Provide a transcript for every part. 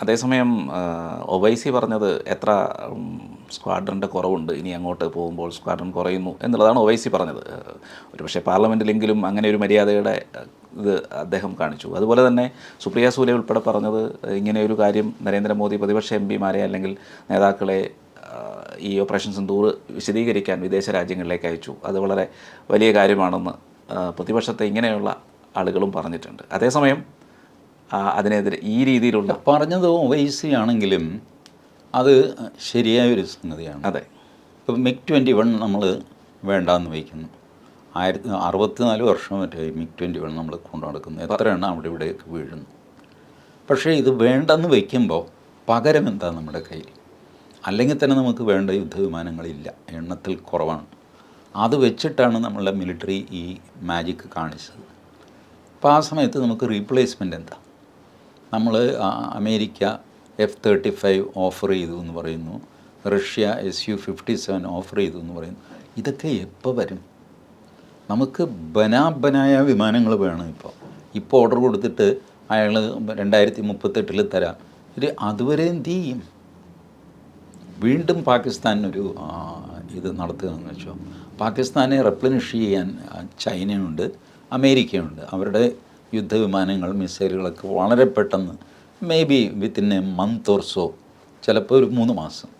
അതേസമയം ഒവൈസി പറഞ്ഞത് എത്ര സ്ക്വാഡ്രൻ്റെ കുറവുണ്ട്, ഇനി അങ്ങോട്ട് പോകുമ്പോൾ സ്ക്വാഡ്രൻ കുറയുന്നു എന്നുള്ളതാണ് ഒവൈസി പറഞ്ഞത്. ഒരുപക്ഷെ പാർലമെൻറ്റിലെങ്കിലും അങ്ങനെ ഒരു മര്യാദയുടെ ഇത് അദ്ദേഹം കാണിച്ചു. അതുപോലെ തന്നെ സുപ്രിയ സൂലെ ഉൾപ്പെടെ പറഞ്ഞത് ഇങ്ങനെ ഒരു കാര്യം നരേന്ദ്രമോദി പ്രതിപക്ഷ എം പിമാരെ അല്ലെങ്കിൽ നേതാക്കളെ ഈ ഓപ്പറേഷൻ സിന്ദൂർ വിശദീകരിക്കാൻ വിദേശ രാജ്യങ്ങളിലേക്ക് അയച്ചു. അത് വളരെ വലിയ കാര്യമാണെന്ന് പ്രതിപക്ഷത്തെ ഇങ്ങനെയുള്ള ആളുകളും പറഞ്ഞിട്ടുണ്ട്. അതേസമയം അതിനെതിരെ ഈ രീതിയിലുള്ള പറഞ്ഞത് ഒവൈസി ആണെങ്കിലും അത് ശരിയായൊരു സംഗതിയാണ്. അതെ, ഇപ്പം MiG-21 നമ്മൾ വേണ്ടാന്ന് വയ്ക്കുന്നു. 64 വർഷം മറ്റേ MiG-21 നമ്മൾ കൊണ്ടു നടക്കുന്നു. എത്ര എണ്ണം അവിടെ ഇവിടെയൊക്കെ വീഴുന്നു. പക്ഷേ ഇത് വേണ്ടെന്ന് വയ്ക്കുമ്പോൾ പകരം എന്താ നമ്മുടെ കയ്യിൽ? അല്ലെങ്കിൽ തന്നെ നമുക്ക് വേണ്ട യുദ്ധവിമാനങ്ങളില്ല, എണ്ണത്തിൽ കുറവാണ്. അത് വെച്ചിട്ടാണ് നമ്മളുടെ മിലിറ്ററി ഈ മാജിക് കാണിച്ചത്. അപ്പോൾ ആ സമയത്ത് നമുക്ക് റീപ്ലേസ്മെൻ്റ് എന്താ? നമ്മൾ അമേരിക്ക F-35 ഓഫർ ചെയ്തു എന്ന് പറയുന്നു, റഷ്യ Su-57 ഓഫർ ചെയ്തു എന്ന് പറയുന്നു. ഇതൊക്കെ എപ്പോൾ വരും? നമുക്ക് ബനാബനായ വിമാനങ്ങൾ വേണം. ഇപ്പോൾ ഓർഡർ കൊടുത്തിട്ട് അയാൾ 2038 തരാം. അതുവരെ എന്ത് ചെയ്യും? വീണ്ടും പാകിസ്ഥാനൊരു ഇത് നടത്തുകയെന്ന് വെച്ചോ, പാകിസ്ഥാനെ റെപ്ലനിഷ് ചെയ്യാൻ ചൈനയുണ്ട്, അമേരിക്കയുണ്ട്. അവരുടെ യുദ്ധവിമാനങ്ങൾ, മിസൈലുകളൊക്കെ വളരെ പെട്ടെന്ന് may be within A month or so, ചിലപ്പോൾ ഒരു 3 മാസം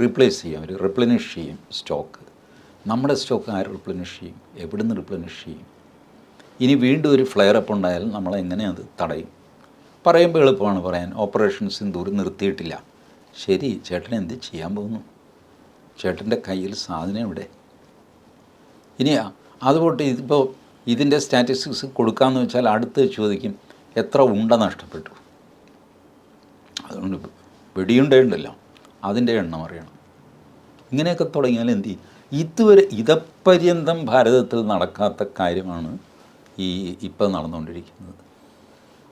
റീപ്ലേസ് ചെയ്യും. അവർ റിപ്ലനിഷ് ചെയ്യും സ്റ്റോക്ക്. നമ്മുടെ സ്റ്റോക്ക് ആര് റിപ്ലനിഷ് ചെയ്യും? എവിടെ നിന്ന് റിപ്ലനിഷ് ചെയ്യും? ഇനി വീണ്ടും ഒരു ഫ്ലെയർ അപ്പ് ഉണ്ടായാൽ നമ്മളെങ്ങനെ അത് തടയും? പറയുമ്പോൾ എളുപ്പമാണ് പറയാൻ. ഓപ്പറേഷൻ സിന്ദൂർ നിർത്തിയിട്ടില്ല. ശരി, ചേട്ടൻ എന്ത് ചെയ്യാൻ പോകുന്നു? ചേട്ടൻ്റെ കയ്യിൽ സാധനം എവിടെ? ഇനി അതുകൊണ്ട് ഇപ്പോൾ ഇതിൻ്റെ സ്റ്റാറ്റിസ്റ്റിക്സ് കൊടുക്കാമെന്ന് വെച്ചാൽ അടുത്ത് ചോദിക്കും എത്ര ഉണ്ട നഷ്ടപ്പെട്ടു. അതുകൊണ്ട് വെടിയുണ്ടല്ലോ, അതിൻ്റെ എണ്ണം അറിയണം. ഇങ്ങനെയൊക്കെ തുടങ്ങിയാൽ എന്ത് ചെയ്യും? ഇതുവരെ ഇതപര്യന്തം ഭാരതത്തിൽ നടക്കാത്ത കാര്യമാണ് ഇപ്പോൾ നടന്നുകൊണ്ടിരിക്കുന്നത്.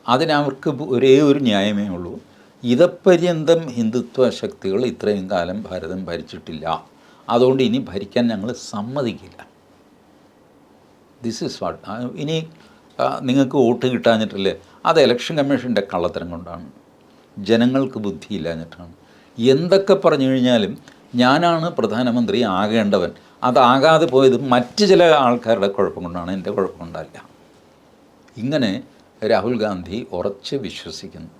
അതിനവർക്ക് ഒരേ ഒരു ന്യായമേ ഉള്ളൂ. ഇതപര്യന്തം ഹിന്ദുത്വ ശക്തികൾ ഇത്രയും കാലം ഭാരതം ഭരിച്ചിട്ടില്ല, അതുകൊണ്ട് ഇനി ഭരിക്കാൻ ഞങ്ങൾ സമ്മതിക്കില്ല. This is what. ഇനി നിങ്ങൾക്ക് വോട്ട് കിട്ടാഞ്ഞിട്ടില്ലേ? അത് ഇലക്ഷൻ കമ്മീഷൻ്റെ കള്ളത്തരം കൊണ്ടാണ്, ജനങ്ങൾക്ക് ബുദ്ധിയില്ലാഞ്ഞിട്ടാണ്. എന്തൊക്കെ പറഞ്ഞു കഴിഞ്ഞാലും ഞാനാണ് പ്രധാനമന്ത്രി ആകേണ്ടവൻ, അതാകാതെ പോയത് മറ്റ് ചില ആൾക്കാരുടെ കുഴപ്പം കൊണ്ടാണ്, എൻ്റെ കുഴപ്പം കൊണ്ടല്ല. ഇങ്ങനെ രാഹുൽ ഗാന്ധി ഉറച്ച് വിശ്വസിക്കുന്നു.